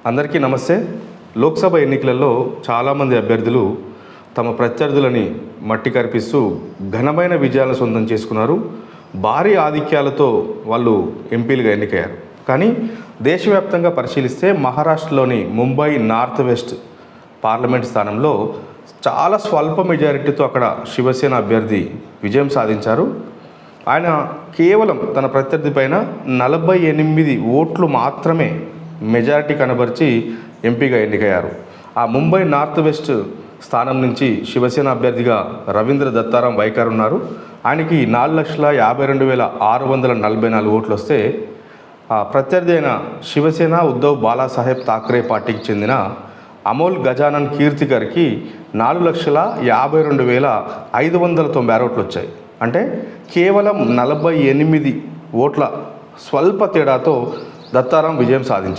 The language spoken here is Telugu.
అందరికీ నమస్తే. లోక్సభ ఎన్నికలలో చాలామంది అభ్యర్థులు తమ ప్రత్యర్థులని మట్టి కరిపిస్తూ ఘనమైన విజయాలను సొంతం చేసుకున్నారు. భారీ ఆధిక్యాలతో వాళ్ళు ఎంపీలుగా ఎన్నికయ్యారు. కానీ దేశవ్యాప్తంగా పరిశీలిస్తే మహారాష్ట్రలోని ముంబై నార్త్ వెస్ట్ పార్లమెంట్ స్థానంలో చాలా స్వల్ప మెజారిటీతో అక్కడ శివసేన అభ్యర్థి విజయం సాధించారు. ఆయన కేవలం తన ప్రత్యర్థి పైన 48 ఓట్లు మాత్రమే మెజారిటీ కనబరిచి ఎంపీగా ఎన్నికయ్యారు. ఆ ముంబై నార్త్ వెస్ట్ స్థానం నుంచి శివసేన అభ్యర్థిగా రవీంద్ర దత్తారాం వైఖరి ఉన్నారు. ఆయనకి 4,52,644 ఓట్లు వస్తే ఆ ప్రత్యర్థి అయిన శివసేన ఉద్ధవ్ బాలాసాహెబ్ ఠాక్రే పార్టీకి చెందిన అమోల్ గజానన్ కీర్తికర్కి 4,52,596 ఓట్లు వచ్చాయి. అంటే కేవలం 48 ఓట్ల స్వల్ప తేడాతో దత్తారాం విజయం సాధించారు.